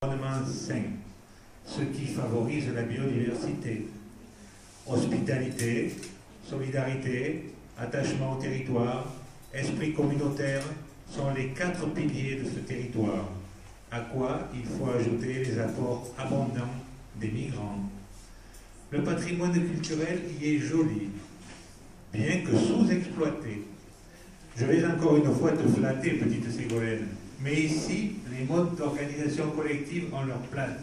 environnement sain, ce qui favorise la biodiversité. Hospitalité, solidarité, attachement au territoire, esprit communautaire sont les 4 piliers de ce territoire, à quoi il faut ajouter les apports abondants des migrants. Le patrimoine culturel y est joli, bien que sous-exploité. Je vais encore une fois te flatter, petite Ségolène, mais ici, les modes d'organisation collective ont leur place.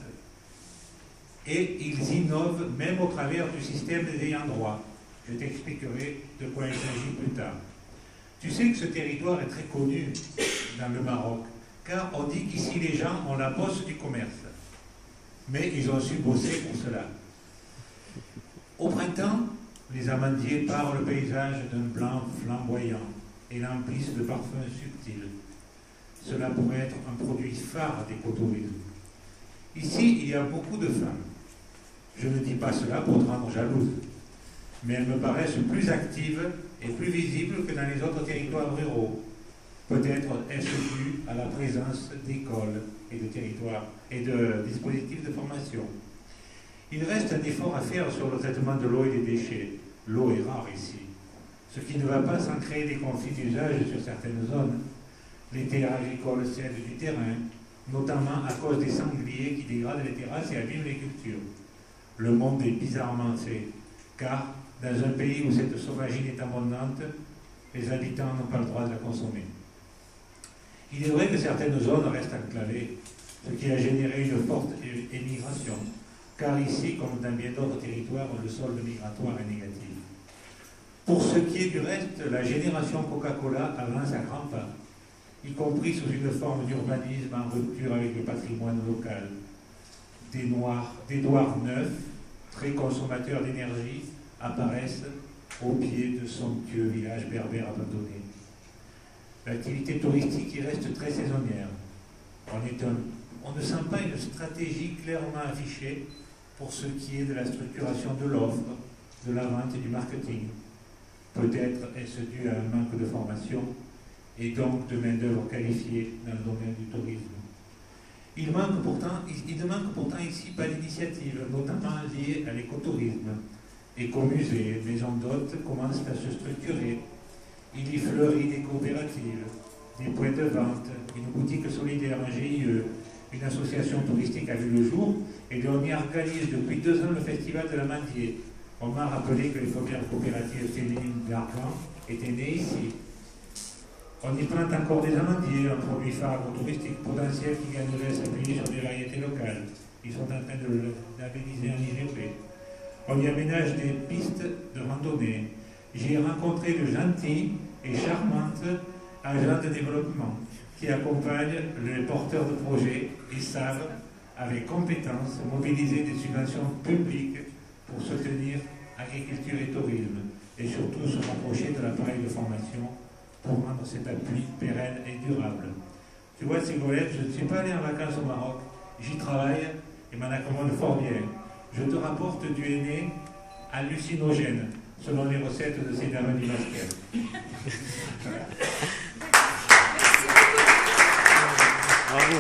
Et ils innovent même au travers du système des ayants droit. Je t'expliquerai de quoi il s'agit plus tard. Tu sais que ce territoire est très connu dans le Maroc, car on dit qu'ici les gens ont la bosse du commerce. Mais ils ont su bosser pour cela. Au printemps, les amandiers parent le paysage d'un blanc flamboyant et l'emplissent de parfums subtils. Cela pourrait être un produit phare des cotourismes. Ici, il y a beaucoup de femmes. Je ne dis pas cela pour te rendre jalouse, mais elles me paraissent plus actives et plus visibles que dans les autres territoires ruraux. Peut-être est-ce dû à la présence d'écoles et de territoires et de dispositifs de formation. Il reste un effort à faire sur le traitement de l'eau et des déchets. L'eau est rare ici, ce qui ne va pas sans créer des conflits d'usage sur certaines zones. Les terres agricoles cèdent du terrain, notamment à cause des sangliers qui dégradent les terrasses et abîment les cultures. Le monde est bizarrement fait, car dans un pays où cette sauvagine est abondante, les habitants n'ont pas le droit de la consommer. Il est vrai que certaines zones restent enclavées, ce qui a généré une forte émigration, car ici, comme dans bien d'autres territoires, le solde migratoire est négatif. Pour ce qui est du reste, la génération Coca-Cola avance à grands pas, y compris sous une forme d'urbanisme en rupture avec le patrimoine local. Des douars neufs, très consommateurs d'énergie, apparaissent au pied de somptueux villages berbères abandonnés. L'activité touristique y reste très saisonnière. On ne sent pas une stratégie clairement affichée pour ce qui est de la structuration de l'offre, de la vente et du marketing. Peut-être est-ce dû à un manque de formation et donc de main-d'œuvre qualifiée dans le domaine du tourisme. Il ne manque pourtant ici pas d'initiatives, notamment liées à l'écotourisme. Écomusées, maisons d'hôtes commencent à se structurer. Il y fleurit des coopératives, des points de vente, une boutique solidaire, un GIE, une association touristique a vu le jour et on y organise depuis 2 ans le festival de l'amandier. On m'a rappelé que les premières coopératives féminines d'Argan étaient nées ici. On y plante encore des amandiers, un produit phare touristique potentiel qui gagnerait à s'appuyer sur des variétés locales. Ils sont en train de le labelliser en IGP. On y aménage des pistes de randonnée. J'ai rencontré de gentilles et charmantes agents de développement qui accompagnent les porteurs de projets et savent, avec compétence, mobiliser des subventions publiques pour soutenir agriculture et tourisme et surtout se rapprocher de l'appareil de formation pour rendre cet appui pérenne et durable. Tu vois, Ségolène, je ne suis pas allé en vacances au Maroc, j'y travaille et m'en accommode fort bien. Je te rapporte du henné hallucinogène, selon les recettes de ces dames du basket.